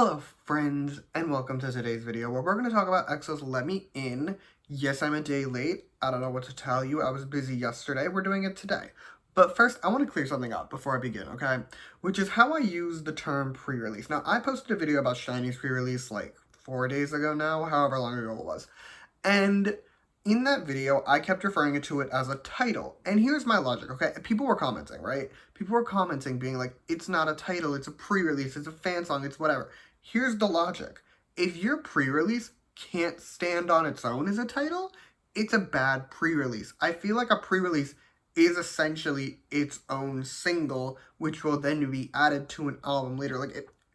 Hello friends, and welcome to today's video where we're going to talk about EXO's Let Me In. Yes, I'm a day late. I don't know what to tell you. I was busy yesterday. We're doing it today. But first, I want to clear something up before I begin, okay? Which is how I use the term pre-release. Now, I posted a video about SHINee's pre-release like 4 days ago now, however long ago it was. And in that video, I kept referring to it as a title. And here's my logic, okay? People were commenting, right? People were commenting being like, it's not a title, it's a pre-release, it's a fan song, it's whatever. Here's the logic. If your pre-release can't stand on its own as a title, it's a bad pre-release. I feel like a pre-release is essentially its own single, which will then be added to an album later.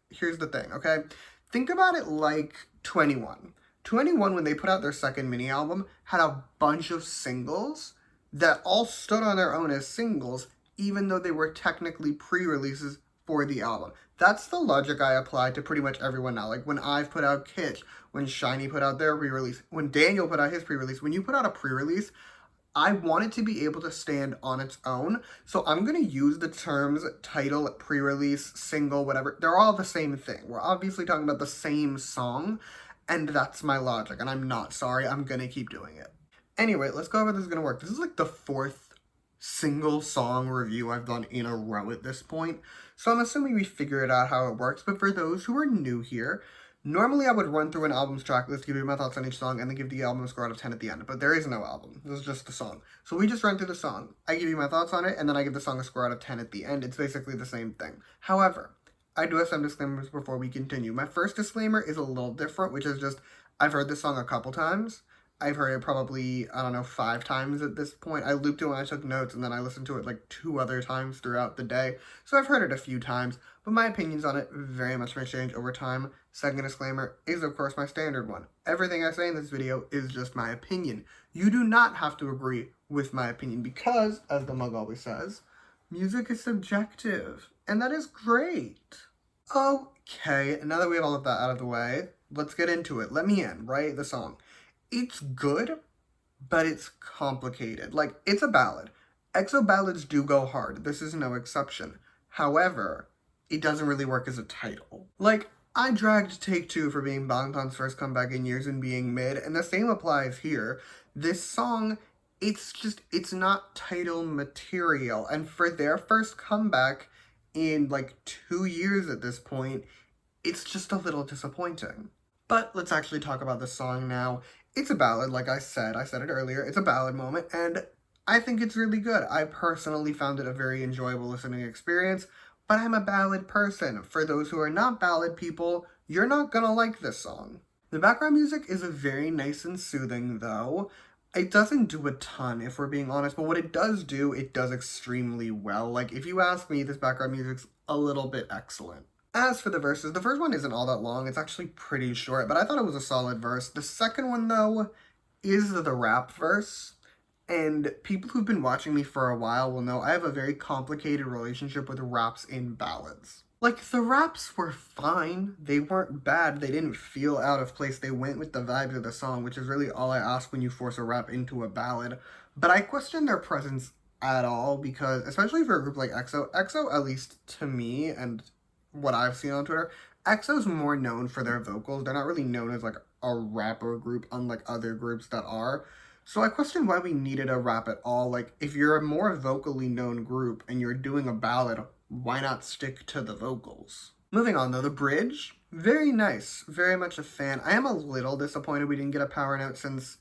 Here's the thing, okay? Think about it like 21. 21, when they put out their second mini album, had a bunch of singles that all stood on their own as singles, even though they were technically pre-releases for the album. That's the logic I apply to pretty much everyone now. Like when I've put out Kitsch, when SHINee put out their pre-release, when Daniel put out his pre-release, when you put out a pre-release, I want it to be able to stand on its own. So I'm going to use the terms title, pre-release, single, whatever. They're all the same thing. We're obviously talking about the same song. And that's my logic, and I'm not sorry, I'm gonna keep doing it. Anyway, let's go over how this is gonna work. This is like the 4th single song review I've done in a row at this point, so I'm assuming we figured out how it works, but for those who are new here, normally I would run through an album's track list, give you my thoughts on each song, and then give the album a score out of 10 at the end, but there is no album. This is just the song. So we just run through the song. I give you my thoughts on it, and then I give the song a score out of 10 at the end. It's basically the same thing. However, I do have some disclaimers before we continue. My first disclaimer is a little different, which is just, I've heard this song a couple times. I've heard it probably, I don't know, 5 times at this point. I looped it when I took notes, and then I listened to it like 2 other times throughout the day. So I've heard it a few times, but my opinions on it very much may change over time. Second disclaimer is, of course, my standard one. Everything I say in this video is just my opinion. You do not have to agree with my opinion because, as the mug always says, music is subjective, and that is great. Okay, now that we have all of that out of the way, let's get into it. Let Me In, right? The song. It's good, but it's complicated. Like, it's a ballad. EXO ballads do go hard. This is no exception. However, it doesn't really work as a title. Like, I dragged Take Two for being Bangtan's first comeback in years and being mid, and the same applies here. This song, it's not title material, and for their first comeback in like 2 years at this point, it's just a little disappointing. But let's actually talk about the song now. It's a ballad, like I said it earlier, it's a ballad moment, and I think it's really good. I personally found it a very enjoyable listening experience, but I'm a ballad person. For those who are not ballad people, you're not gonna like this song. The background music is very nice and soothing though. It doesn't do a ton, if we're being honest, but what it does do, it does extremely well. Like, if you ask me, this background music's a little bit excellent. As for the verses, the first one isn't all that long. It's actually pretty short, but I thought it was a solid verse. The second one, though, is the rap verse. And people who've been watching me for a while will know I have a very complicated relationship with raps in ballads. Like, the raps were fine. They weren't bad. They didn't feel out of place. They went with the vibes of the song, which is really all I ask when you force a rap into a ballad. But I question their presence at all because, especially for a group like EXO, EXO, at least to me and what I've seen on Twitter, EXO's more known for their vocals. They're not really known as like a rapper group, unlike other groups that are. So I question why we needed a rap at all. Like, if you're a more vocally known group and you're doing a ballad, why not stick to the vocals? Moving on though, the bridge, very nice, very much a fan. I am a little disappointed we didn't get a power note since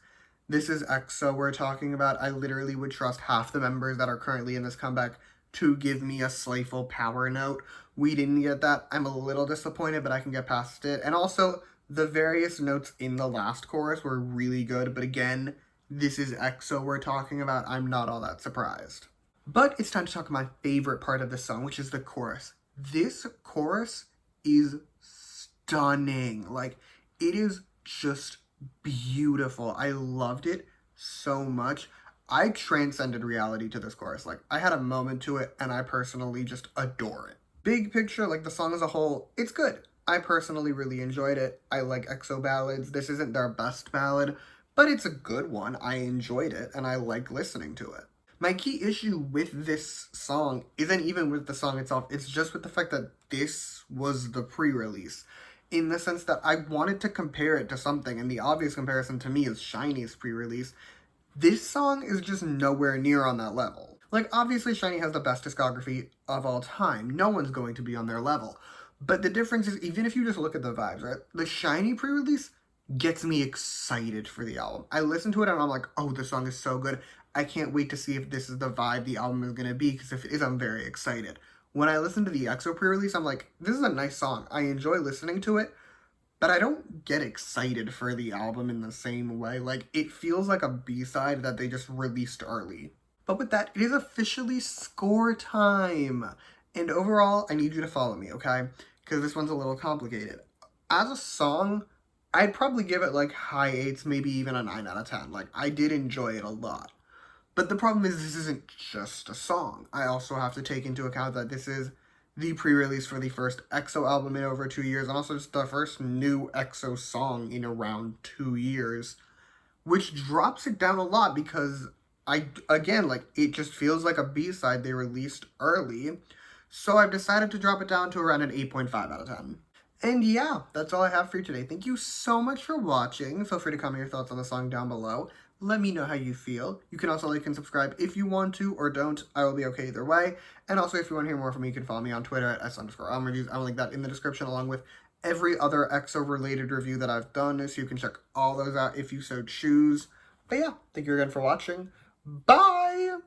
this is EXO we're talking about. I literally would trust half the members that are currently in this comeback to give me a slayful power note. We didn't get that. I'm a little disappointed, but I can get past it. And also, the various notes in the last chorus were really good, but again, this is EXO we're talking about. I'm not all that surprised. But it's time to talk about my favorite part of the song, which is the chorus. This chorus is stunning. Like, it is just beautiful. I loved it so much. I transcended reality to this chorus. Like, I had a moment to it, and I personally just adore it. Big picture, like the song as a whole, it's good. I personally really enjoyed it. I like EXO ballads. This isn't their best ballad, but it's a good one. I enjoyed it, and I like listening to it. My key issue with this song isn't even with the song itself, it's just with the fact that this was the pre-release. in the sense that I wanted to compare it to something, and the obvious comparison to me is SHINee's pre-release. This song is just nowhere near on that level. Like, obviously, SHINee has the best discography of all time. No one's going to be on their level. But the difference is, even if you just look at the vibes, right? The SHINee pre-release gets me excited for the album. I listen to it and I'm like, oh, this song is so good. I can't wait to see if this is the vibe the album is going to be, because if it is, I'm very excited. When I listen to the EXO pre-release, I'm like, this is a nice song. I enjoy listening to it, but I don't get excited for the album in the same way. Like, it feels like a B-side that they just released early. But with that, it is officially score time. And overall, I need you to follow me, okay? Because this one's a little complicated. As a song, I'd probably give it like high 8s, maybe even a 9 out of 10. Like, I did enjoy it a lot. But the problem is, this isn't just a song. I also have to take into account that this is the pre-release for the first EXO album in over 2 years, and also just the first new EXO song in around 2 years, which drops it down a lot because it just feels like a B-side they released early. So I've decided to drop it down to around an 8.5 out of 10. And yeah, that's all I have for you today. Thank you so much for watching. Feel free to comment your thoughts on the song down below. Let me know how you feel. You can also like and subscribe if you want to or don't. I will be okay either way. And also, if you want to hear more from me, you can follow me on Twitter at s_reviews. I will link that in the description along with every other EXO-related review that I've done, so you can check all those out if you so choose. But yeah, thank you again for watching. Bye!